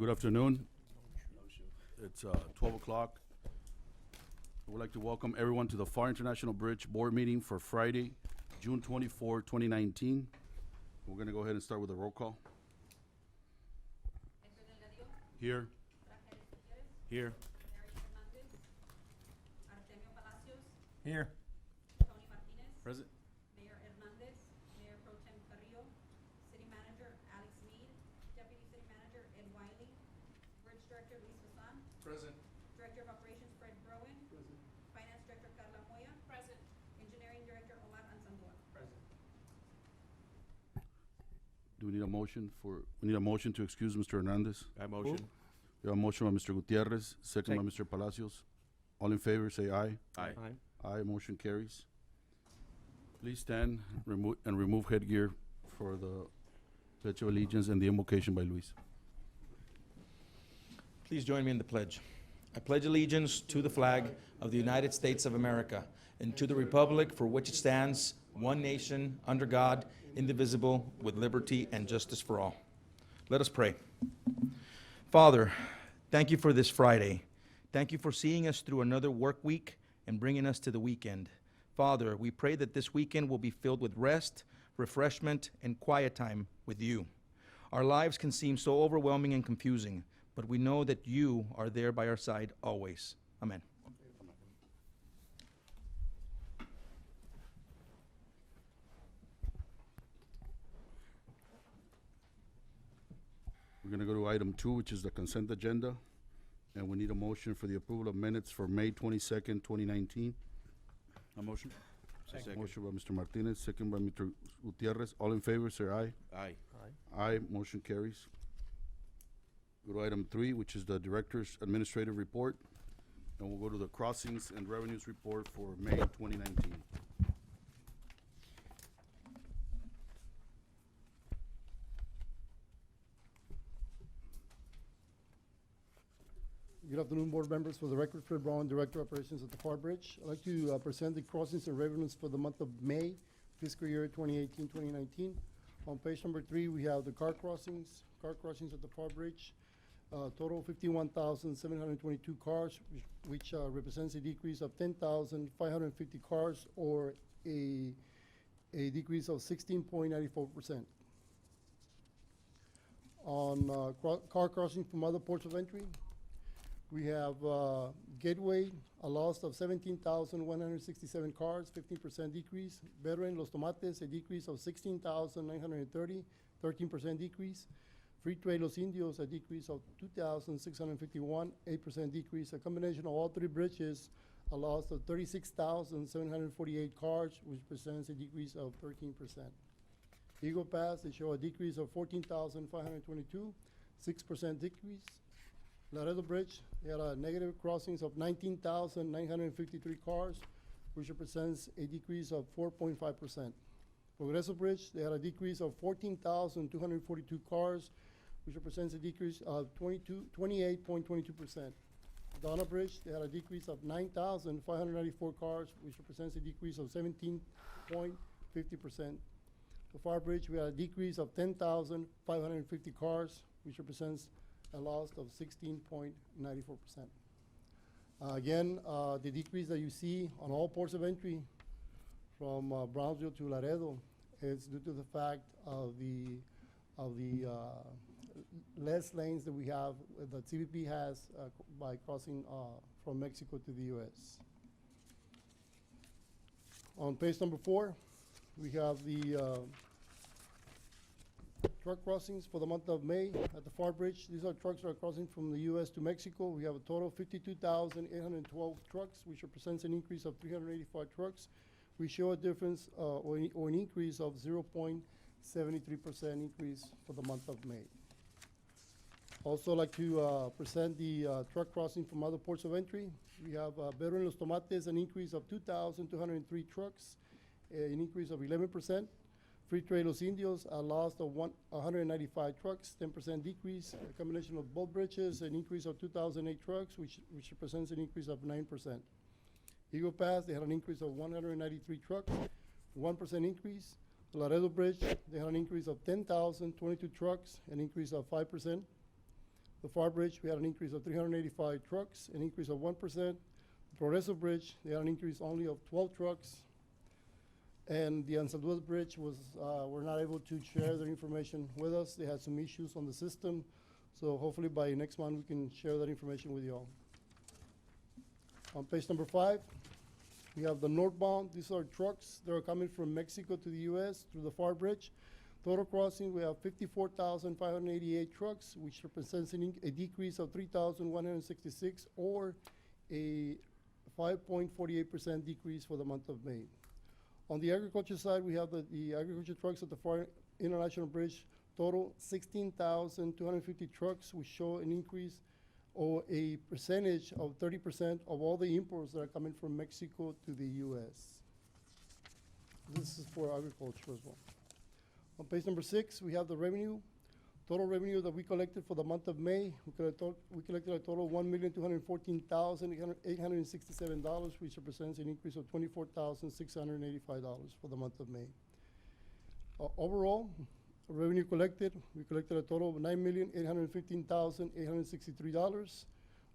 Good afternoon. It's 12 o'clock. I would like to welcome everyone to the Pharr International Bridge Board Meeting for Friday, June 24, 2019. We're going to go ahead and start with a roll call. Here. Here. Here. Tony Martinez. Present. Mayor Hernandez. Mayor Pro Tem Carrillo. City Manager Alex Mead. Deputy City Manager Ed Wiley. Bridge Director Luis Vasan. Present. Director of Operations Fred Browen. Present. Finance Director Carla Moya. Present. Engineering Director Omar Anzandua. Present. Do we need a motion to excuse Mr. Hernandez? I motion. We have a motion by Mr. Gutierrez, second by Mr. Palacios. All in favor, say aye. Aye. Aye, motion carries. Please stand and remove headgear for the Pledge of Allegiance and the invocation by Luis. Please join me in the pledge. I pledge allegiance to the flag of the United States of America and to the republic for which it stands, one nation, under God, indivisible, with liberty and justice for all. Let us pray. Father, thank you for this Friday. Thank you for seeing us through another work week and bringing us to the weekend. Father, we pray that this weekend will be filled with rest, refreshment, and quiet time with you. Our lives can seem so overwhelming and confusing, but we know that you are there by our side always. Amen. We're going to go to item 2, which is the consent agenda. And we need a motion for the approval of minutes for May 22nd, 2019. A motion? Second. Motion by Mr. Martinez, second by Mr. Gutierrez. All in favor, say aye. Aye. Aye, motion carries. Go to item 3, which is the Director's Administrative Report. And we'll go to the Crossings and Revenues Report for May 2019. Good afternoon, board members. For the record, Fred Brown, Director of Operations at the Pharr Bridge. I'd like to present the crossings and revenues for the month of May, fiscal year 2018-2019. On page number 3, we have the car crossings at the Pharr Bridge. Total 51,722 cars, which represents a decrease of 10,550 cars, or a decrease of 16.94%. On car crossing from other ports of entry, we have Gateway, a loss of 17,167 cars, 15% decrease. Veteran, Los Tomates, a decrease of 16,930, 13% decrease. Free Trade, Los Indios, a decrease of 2,651, 8% decrease. A combination of all three bridges, a loss of 36,748 cars, which presents a decrease of 13%. Eagle Pass, they show a decrease of 14,522, 6% decrease. Laredo Bridge, they had a negative crossings of 19,953 cars, which represents a decrease of 4.5%. Progreso Bridge, they had a decrease of 14,242 cars, which represents a decrease of 28.22%. Donna Bridge, they had a decrease of 9,594 cars, which represents a decrease of 17.50%. The Pharr Bridge, we had a decrease of 10,550 cars, which represents a loss of 16.94%. Again, the decrease that you see on all ports of entry from Brownsville to Laredo is due to the fact of the less lanes that we have, that CBP has by crossing from Mexico to the U.S. On page number 4, we have the truck crossings for the month of May at the Pharr Bridge. These are trucks that are crossing from the U.S. to Mexico. We have a total of 52,812 trucks, which represents an increase of 385 trucks. We show a difference or an increase of 0.73% increase for the month of May. Also like to present the truck crossing from other ports of entry. We have Veteran Los Tomates, an increase of 2,203 trucks, an increase of 11%. Free Trade Los Indios, a loss of 195 trucks, 10% decrease. A combination of both bridges, an increase of 2,008 trucks, which represents an increase of 9%. Eagle Pass, they had an increase of 193 trucks, 1% increase. Laredo Bridge, they had an increase of 10,022 trucks, an increase of 5%. The Pharr Bridge, we had an increase of 385 trucks, an increase of 1%. Progreso Bridge, they had an increase only of 12 trucks. And the Anzalduas Bridge was, were not able to share their information with us. They had some issues on the system. So hopefully by next month, we can share that information with you all. On page number 5, we have the northbound. These are trucks that are coming from Mexico to the U.S. through the Pharr Bridge. Total crossing, we have 54,588 trucks, which represents a decrease of 3,166, or a 5.48% decrease for the month of May. On the agriculture side, we have the agriculture trucks at the Pharr International Bridge, total 16,250 trucks, which show an increase or a percentage of 30% of all the imports that are coming from Mexico to the U.S. This is for agriculture as well. On page number 6, we have the revenue. Total revenue that we collected for the month of May, we collected a total of $1,214,867, which represents an increase of $24,685 for the month of May. Overall, revenue collected, we collected a total of $9,815,863,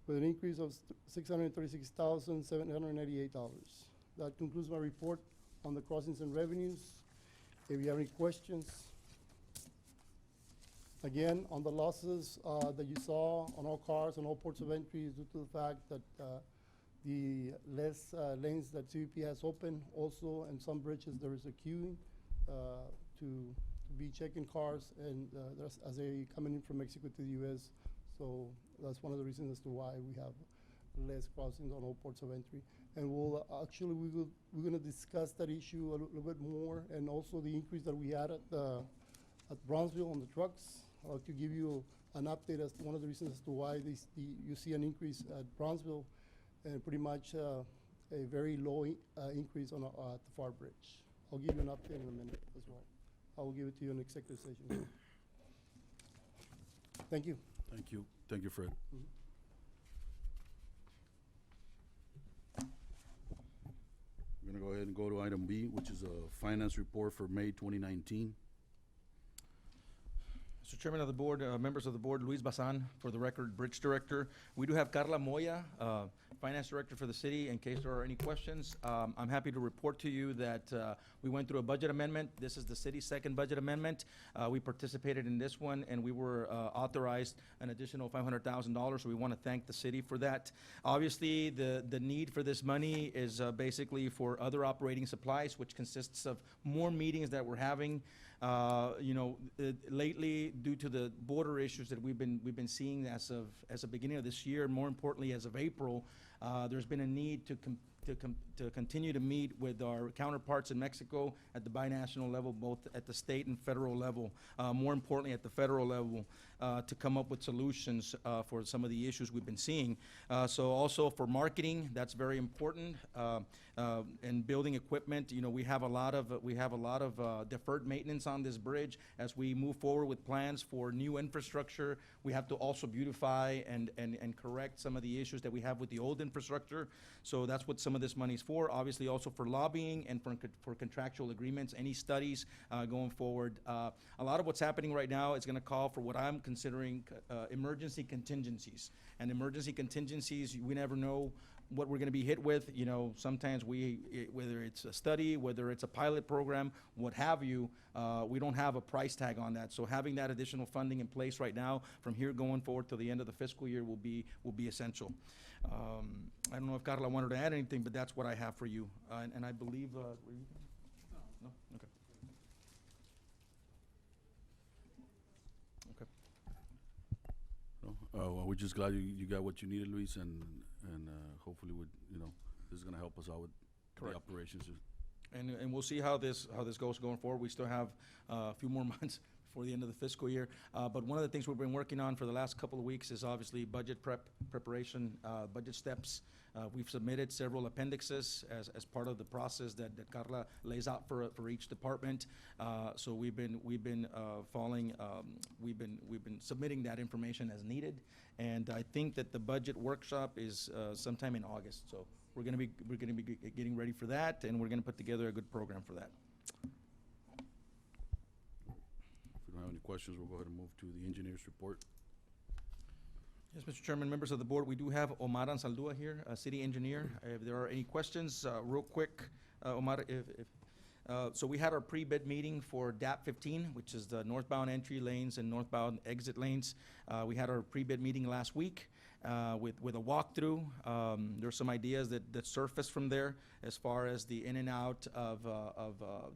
with an increase of $636,798. That concludes my report on the crossings and revenues. If you have any questions. Again, on the losses that you saw on all cars and all ports of entry is due to the fact that the less lanes that CBP has open also, and some bridges there is a queuing to be checking cars and as they coming in from Mexico to the U.S. So that's one of the reasons as to why we have less crossings on all ports of entry. And we're going to discuss that issue a little bit more, and also the increase that we had at Bronzeville on the trucks. I'd like to give you an update as to one of the reasons as to why you see an increase at Bronzeville, and pretty much a very low increase on at the Pharr Bridge. I'll give you an update in a minute as well. I will give it to you in executive session. Thank you. Thank you. Thank you, Fred. We're gonna go ahead and go to item B, which is a finance report for May 2019. Mr. Chairman of the board, members of the board, Luis Bazan, for the record, Bridge Director. We do have Carla Moya, Finance Director for the city, in case there are any questions. I'm happy to report to you that we went through a budget amendment. This is the city's second budget amendment. We participated in this one, and we were authorized an additional $500,000, so we want to thank the city for that. Obviously, the need for this money is basically for other operating supplies, which consists of more meetings that we're having. Lately, due to the border issues that we've been seeing as of the beginning of this year, more importantly as of April, there's been a need to continue to meet with our counterparts in Mexico at the binational level, both at the state and federal level, more importantly at the federal level, to come up with solutions for some of the issues we've been seeing. So also for marketing, that's very important. And building equipment, we have a lot of deferred maintenance on this bridge. As we move forward with plans for new infrastructure, we have to also beautify and correct some of the issues that we have with the old infrastructure. So that's what some of this money is for. Obviously also for lobbying and for contractual agreements, any studies going forward. A lot of what's happening right now is going to call for what I'm considering emergency contingencies. And emergency contingencies, we never know what we're going to be hit with. Sometimes whether it's a study, whether it's a pilot program, what have you, we don't have a price tag on that. So having that additional funding in place right now, from here going forward to the end of the fiscal year, will be essential. I don't know if Carla wanted to add anything, but that's what I have for you. And I believe, were you? No? Okay. Okay. Well, we're just glad you got what you needed, Luis, and hopefully this is gonna help us out with Correct. the operations. And we'll see how this goes going forward. We still have a few more months before the end of the fiscal year. But one of the things we've been working on for the last couple of weeks is obviously budget preparation, budget steps. We've submitted several appendixes as part of the process that Carla lays out for each department. So we've been submitting that information as needed. And I think that the budget workshop is sometime in August. So we're gonna be getting ready for that, and we're gonna put together a good program for that. If we don't have any questions, we'll go ahead and move to the engineer's report. Yes, Mr. Chairman, members of the board, we do have Omar Ansaldúa here, city engineer. If there are any questions, real quick, Omar, so we had our pre-bid meeting for DAP 15, which is the northbound entry lanes and northbound exit lanes. We had our pre-bid meeting last week with a walkthrough. There's some ideas that surfaced from there as far as the in and out of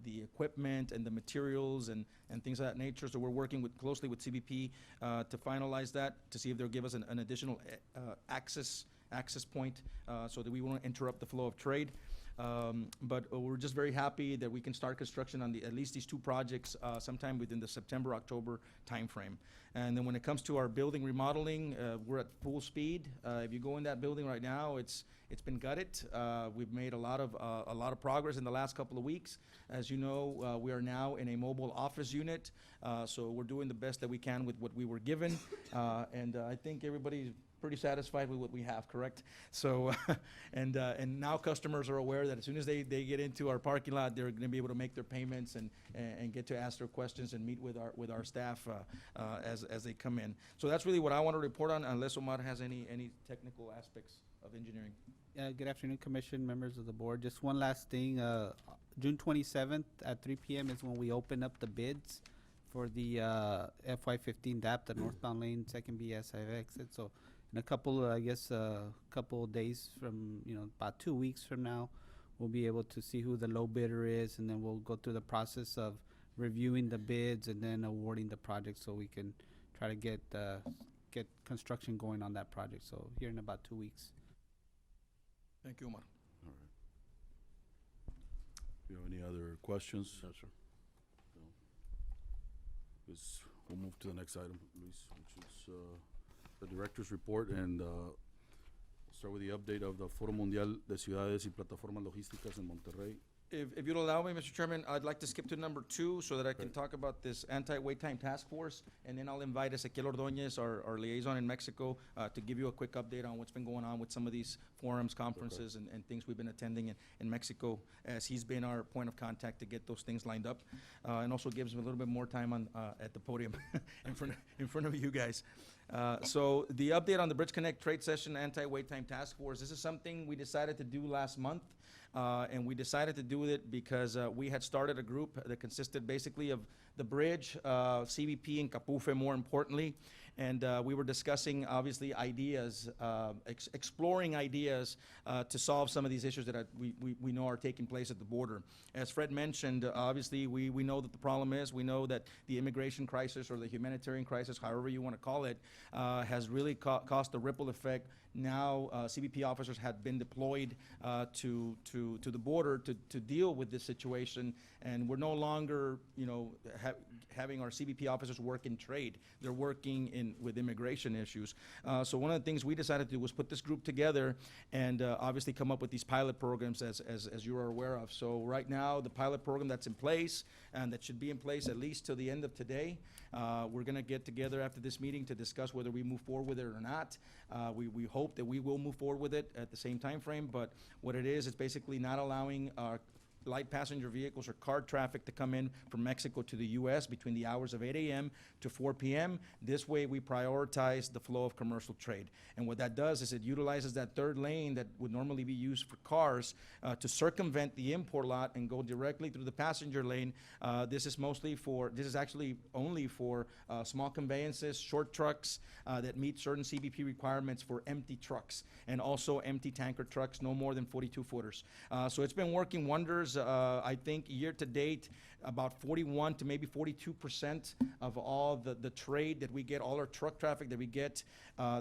the equipment and the materials and things of that nature. So we're working closely with CBP to finalize that, to see if they'll give us an additional access point so that we won't interrupt the flow of trade. But we're just very happy that we can start construction on at least these two projects sometime within the September-October timeframe. And then when it comes to our building remodeling, we're at full speed. If you go in that building right now, it's been gutted. We've made a lot of progress in the last couple of weeks. As you know, we are now in a mobile office unit, so we're doing the best that we can with what we were given. And I think everybody's pretty satisfied with what we have, correct? So, and now customers are aware that as soon as they get into our parking lot, they're going to be able to make their payments and get to ask their questions and meet with our staff as they come in. So that's really what I want to report on, unless Omar has any technical aspects of engineering. Good afternoon, Commission, members of the board. Just one last thing. June 27th at 3 p.m. is when we open up the bids for the FY15 DAP, the northbound lane, second BSI exit. So in a couple, couple of days from, about 2 weeks from now, we'll be able to see who the low bidder is, and then we'll go through the process of reviewing the bids and then awarding the project so we can try to get construction going on that project. So here in about 2 weeks. Thank you, Omar. All right. Do you have any other questions? No, sir. No. We'll move to the next item, Luis, which is the director's report, and start with the update of the Foro Mundial de Ciudades y Plataformas Logísticas en Monterrey. If you'll allow me, Mr. Chairman, I'd like to skip to number 2 so that I can talk about this anti-wait time task force, and then I'll invite Ezequiel Ordóñez, our liaison in Mexico, to give you a quick update on what's been going on with some of these forums, conferences, and things we've been attending in Mexico, as he's been our point of contact to get those things lined up, and also gives him a little bit more time on at the podium in front of you guys. So the update on the Bridge Connect Trade Session Anti-Wait Time Task Force, this is something we decided to do last month. And we decided to do it because we had started a group that consisted basically of the bridge, CBP, and Capufe, more importantly. And we were discussing, obviously, ideas, exploring ideas to solve some of these issues that we know are taking place at the border. As Fred mentioned, obviously, we know that the problem is, we know that the immigration crisis or the humanitarian crisis, however you want to call it, has really caused a ripple effect. Now, CBP officers have been deployed to the border to deal with this situation, and we're no longer, having our CBP officers work in trade. They're working with immigration issues. So one of the things we decided to do was put this group together and obviously come up with these pilot programs as you are aware of. So right now, the pilot program that's in place, and that should be in place at least till the end of today, we're going to get together after this meeting to discuss whether we move forward with it or not. We hope that we will move forward with it at the same time frame, but what it is, it's basically not allowing light passenger vehicles or car traffic to come in from Mexico to the U.S. between the hours of 8 a.m. to 4 p.m. This way we prioritize the flow of commercial trade. And what that does is it utilizes that third lane that would normally be used for cars to circumvent the import lot and go directly through the passenger lane. This is actually only for small conveyances, short trucks that meet certain CBP requirements for empty trucks, and also empty tanker trucks, no more than 42 footers. So it's been working wonders. I think year to date, about 41 to maybe 42% of all the trade that we get, all our truck traffic that we get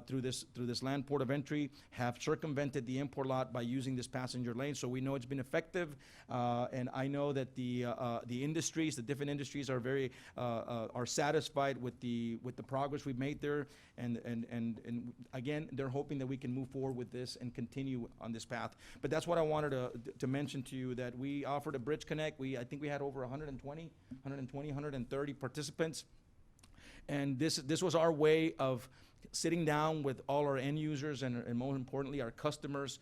through this land port of entry, have circumvented the import lot by using this passenger lane. So we know it's been effective, and I know that the industries, the different industries, are very are satisfied with the progress we've made there, and again, they're hoping that we can move forward with this and continue on this path. But that's what I wanted to mention to you, that we offered a Bridge Connect. I think we had over 130 participants. And this was our way of sitting down with all our end users and more importantly our customers,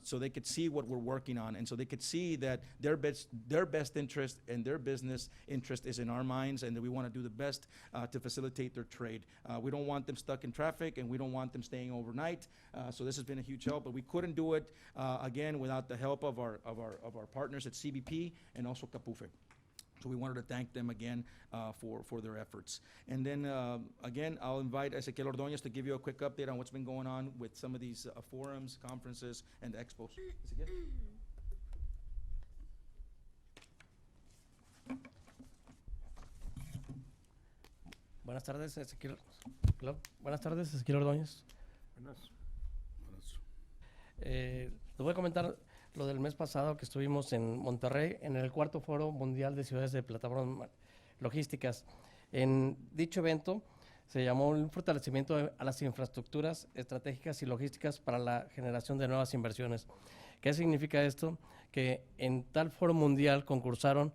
so they could see what we're working on, and so they could see that their best interest and their business interest is in our minds, and that we want to do the best to facilitate their trade. We don't want them stuck in traffic, and we don't want them staying overnight. So this has been a huge help, but we couldn't do it again without the help of our partners at CBP and also Capufe. So we wanted to thank them again for their efforts. And then, again, I'll invite Ezequiel Ordóñez to give you a quick update on what's been going on with some of these forums, conferences, and expos. Ezequiel? Buenas tardes, Ezequiel. Hello. Buenas tardes, Ezequiel Ordóñez. Les voy a comentar lo del mes pasado que estuvimos en Monterrey, en el 4º Foro Mundial de Ciudades de Plataformas Logísticas. En dicho evento se llamó un fortalecimiento a las infraestructuras estratégicas y logísticas para la generación de nuevas inversiones. ¿Qué significa esto? Que en tal foro mundial concursaron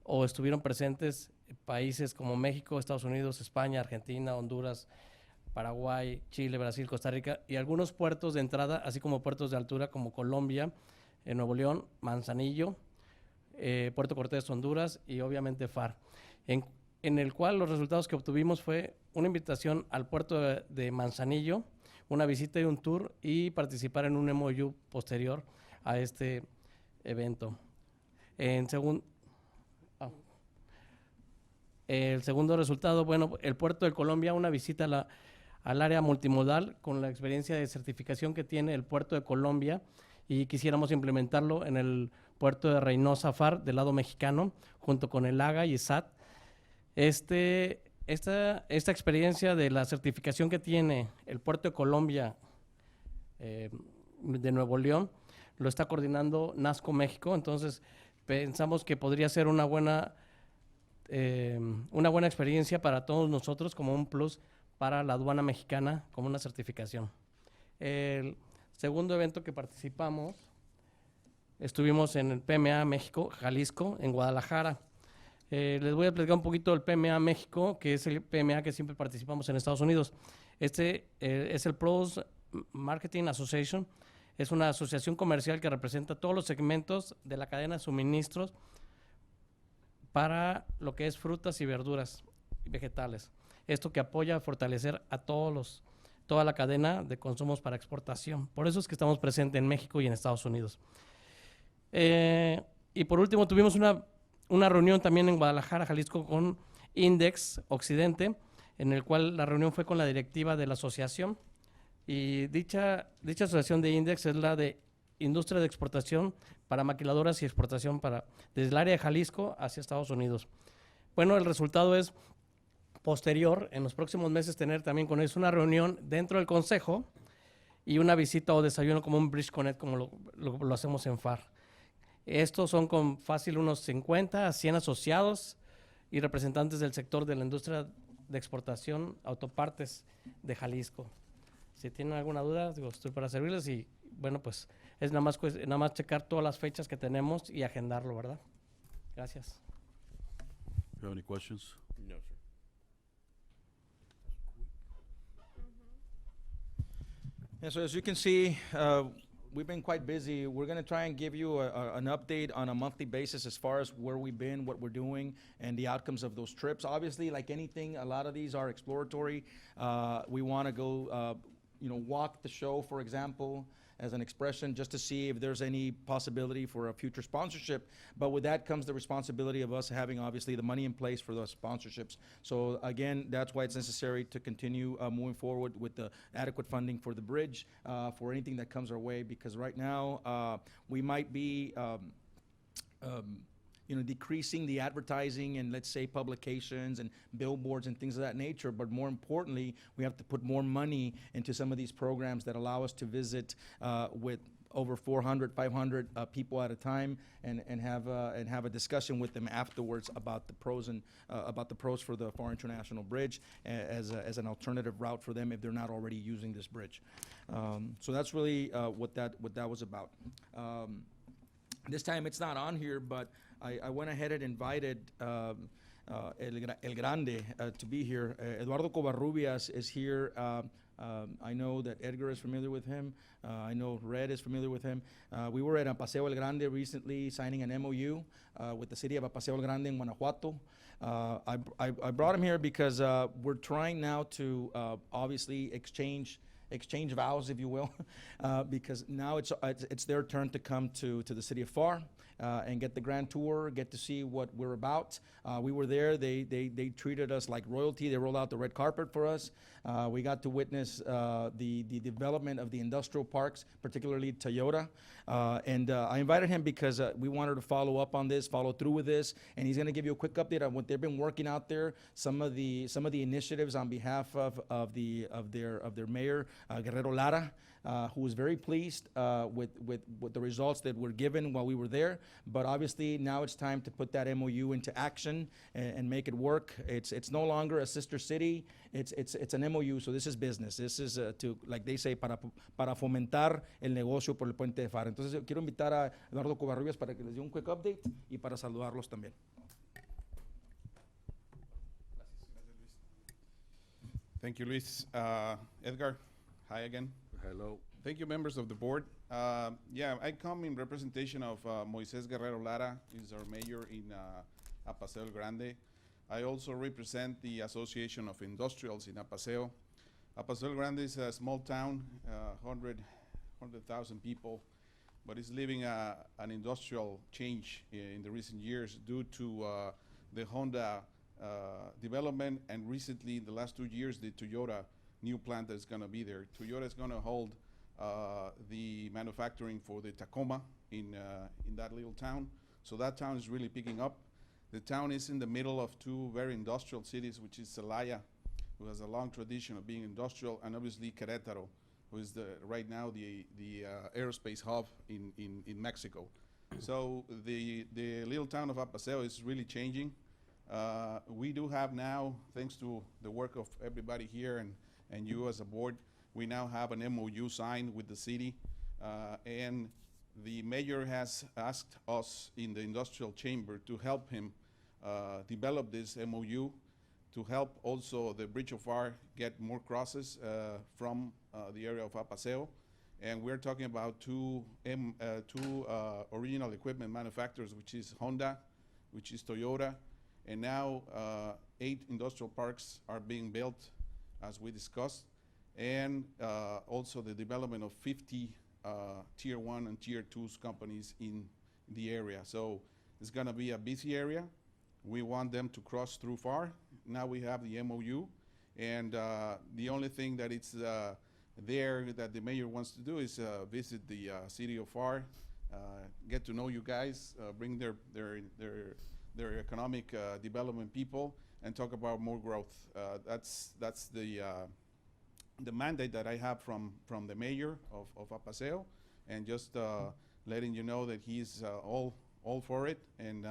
o estuvieron presentes países como México, Estados Unidos, España, Argentina, Honduras, Paraguay, Chile, Brasil, Costa Rica y algunos puertos de entrada, así como puertos de altura como Colombia, Nuevo León, Manzanillo, Puerto Cortés, Honduras y obviamente Pharr, en el cual los resultados que obtuvimos fue una invitación al puerto de Manzanillo, una visita y un tour y participar en un MOU posterior a este evento. El segundo resultado, bueno, el puerto de Colombia, una visita al área multimodal con la experiencia de certificación que tiene el puerto de Colombia, y quisiéramos implementarlo en el puerto de Reynosa Pharr del lado mexicano, junto con el AGA y SAT. Esta experiencia de la certificación que tiene el puerto de Colombia de Nuevo León, lo está coordinando NASCO México, entonces pensamos que podría ser una buena experiencia para todos nosotros, como un plus para la aduana mexicana, como una certificación. El segundo evento que participamos, estuvimos en el PMA México, Jalisco, en Guadalajara. Les voy a platicar un poquito del PMA México, que es el PMA que siempre participamos en Estados Unidos. Este es el Pros Marketing Association, es una asociación comercial que representa todos los segmentos de la cadena de suministros para lo que es frutas y verduras y vegetales. Esto que apoya a fortalecer a toda la cadena de consumos para exportación. Por eso es que estamos presentes en México y en Estados Unidos. Y por último, tuvimos una reunión también en Guadalajara, Jalisco, con Index Occidente, en el cual la reunión fue con la directiva de la asociación. Y dicha asociación de Index es la de Industria de Exportación para Maquiladoras y Exportación desde el área de Jalisco hacia Estados Unidos. Bueno, el resultado es posterior, en los próximos meses, tener también con ellos una reunión dentro del consejo y una visita o desayuno como un Bridge Connect, como lo hacemos en Pharr. Estos son con fácil unos 50 a 100 asociados y representantes del sector de la industria de exportación, autopartes de Jalisco. Si tienen alguna duda, estoy para servirles y bueno, pues es nada más checar todas las fechas que tenemos y agendarlo, ¿verdad? Gracias. Do you have any questions? No, sir. And so as you can see, we've been quite busy. We're going to try and give you an update on a monthly basis as far as where we've been, what we're doing, and the outcomes of those trips. Obviously, like anything, a lot of these are exploratory. We want to go, walk the show, for example, as an expression, just to see if there's any possibility for a future sponsorship. But with that comes the responsibility of us having, obviously, the money in place for those sponsorships. So again, that's why it's necessary to continue moving forward with the adequate funding for the bridge, for anything that comes our way, because right now we might be decreasing the advertising and, let's say, publications and billboards and things of that nature. But more importantly, we have to put more money into some of these programs that allow us to visit with over 400, 500 people at a time and have a discussion with them afterwards about the pros for the Pharr International Bridge as an alternative route for them if they're not already using this bridge. So that's really what that was about. This time it's not on here, but I went ahead and invited El Grande to be here. Eduardo Covarrubias is here. I know that Edgar is familiar with him. I know Red is familiar with him. We were at Paseo El Grande recently signing an MOU with the city of Paseo El Grande in Guanajuato. I brought him here because we're trying now to obviously exchange vows, if you will, because now it's their turn to come to the city of Pharr and get the grand tour, get to see what we're about. We were there. They treated us like royalty. They rolled out the red carpet for us. We got to witness the development of the industrial parks, particularly Toyota. And I invited him because we wanted to follow up on this, follow through with this, and he's going to give you a quick update on what they've been working out there, some of the initiatives on behalf of their mayor, Guerrero Lara, who was very pleased with the results that were given while we were there. But obviously now it's time to put that MOU into action and make it work. It's no longer a sister city. It's an MOU, so this is business. This is to, like they say, para fomentar el negocio por el puente de Pharr. Entonces quiero invitar a Eduardo Covarrubias para que les dé un quick update y para saludarlos también. Thank you, Luis. Edgar, hi again. Hello. Thank you, members of the board. I come in representation of Moises Guerrero Lara, he's our mayor in Apaseo El Grande. I also represent the Association of Industrials in Apaseo. Apaseo El Grande is a small town, 100,000 people, but it's living an industrial change in the recent years due to the Honda development, and recently, in the last 2 years, the Toyota new plant that's going to be there. Toyota is going to hold the manufacturing for the Tacoma in that little town. So that town is really picking up. The town is in the middle of two very industrial cities, which is Celaya, who has a long tradition of being industrial, and obviously Querétaro, who is right now the aerospace hub in Mexico. So the little town of Apaseo is really changing. We do have now, thanks to the work of everybody here and you as a board, we now have an MOU signed with the city, and the mayor has asked us in the industrial chamber to help him develop this MOU, to help also the Bridge of Pharr get more crosses from the area of Apaseo. And we're talking about two original equipment manufacturers, which is Honda, which is Toyota, and now 8 industrial parks are being built, as we discussed, and also the development of 50 Tier 1 and Tier 2 companies in the area. So it's going to be a busy area. We want them to cross through Pharr. Now we have the MOU, and the only thing that it's there that the mayor wants to do is visit the city of Pharr, get to know you guys, bring their economic development people, and talk about more growth. That's the mandate that I have from the mayor of Apaseo, and just letting you know that he's all for it. And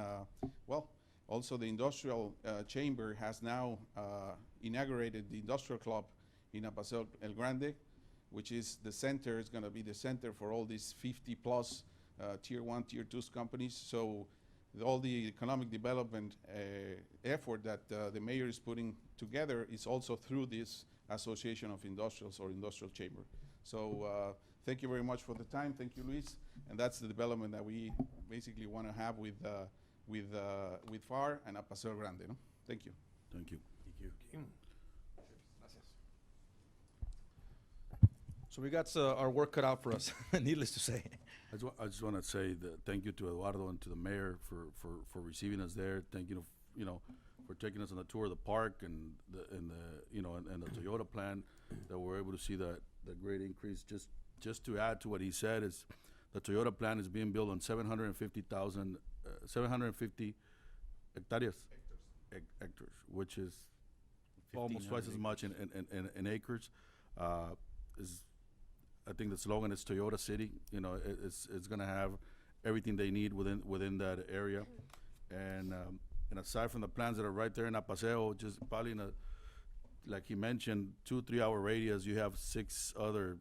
well, also the industrial chamber has now inaugurated the industrial club in Apaseo El Grande, which is the center. It's going to be the center for all these 50 plus Tier 1, Tier 2 companies. So all the economic development effort that the mayor is putting together is also through this Association of Industrials or Industrial Chamber. So thank you very much for the time. Thank you, Luis. And that's the development that we basically want to have with Pharr and Apaseo Grande. No? Thank you. Thank you. So we got our work cut out for us, needless to say. I just want to say that thank you to Eduardo and to the mayor for receiving us there. Thank you, for taking us on the tour of the park and the Toyota plan, that we're able to see the great increase. Just to add to what he said, is the Toyota plant is being built on 750 hectares, which is almost twice as much in acres. I think the slogan is Toyota City. It's going to have everything they need within that area, and aside from the plants that are right there in Apaseo, just probably in like he mentioned, 2-3 hour radius, you have 6 other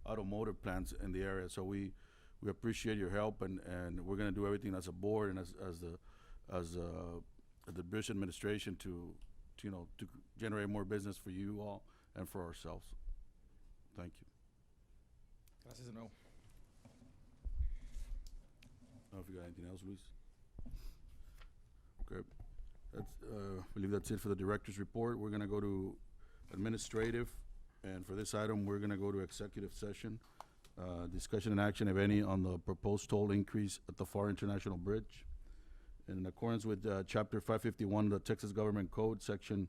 automotive plants in the area. So we appreciate your help, and we're going to do everything as a board and as the bridge administration to, to generate more business for you all and for ourselves. Thank you. Gracias de nuevo. I don't know if you got anything else, Luis? Okay. I believe that's it for the director's report. We're gonna go to administrative, and for this item, we're gonna go to executive session. Discussion and action, if any, on the proposed toll increase at the Pharr International Bridge. In accordance with Chapter 551 of the Texas Government Code, Section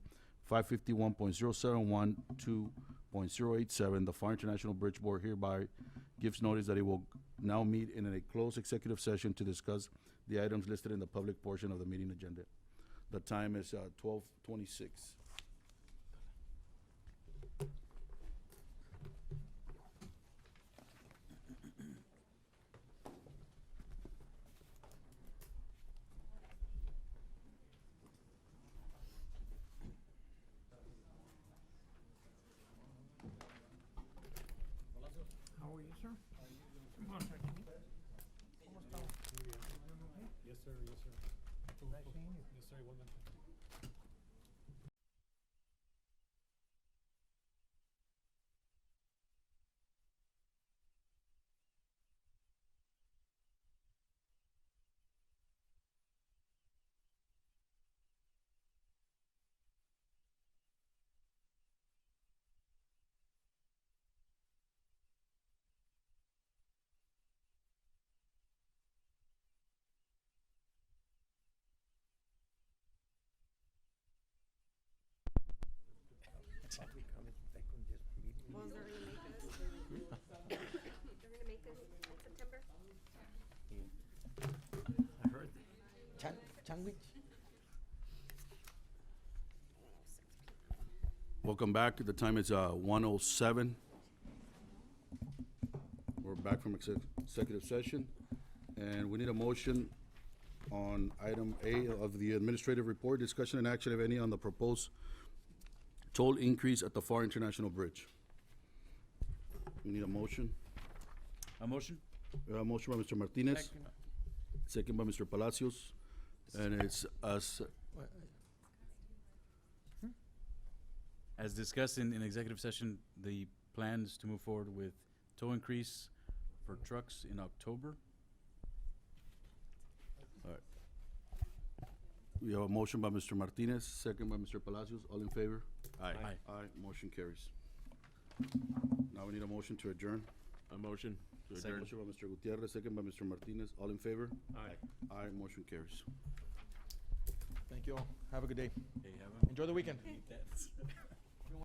551.071 to .087, the Pharr International Bridge Board hereby gives notice that it will now meet in a closed executive session to discuss the items listed in the public portion of the meeting agenda. The time is 12:26. How are you, sir? Yes, sir, yes, sir. Nice seeing you. Yes, sir, igualmente. Well, they're gonna make us, they're gonna make us in September? I heard that. Sandwich. Welcome back. The time is 1:07. We're back from executive session, and we need a motion on item A of the administrative report, discussion and action, if any, on the proposed toll increase at the Pharr International Bridge. We need a motion. A motion? We have a motion by Mr. Martinez, second by Mr. Palacios, and it's us. As discussed in executive session, the plans to move forward with toll increase for trucks in October. We have a motion by Mr. Martinez, second by Mr. Palacios. All in favor? Aye. Aye, motion carries. Now we need a motion to adjourn. A motion to adjourn. Motion by Mr. Gutierrez, second by Mr. Martinez. All in favor? Aye. Aye, motion carries. Thank you all. Have a good day. Hey, have a- Enjoy the weekend.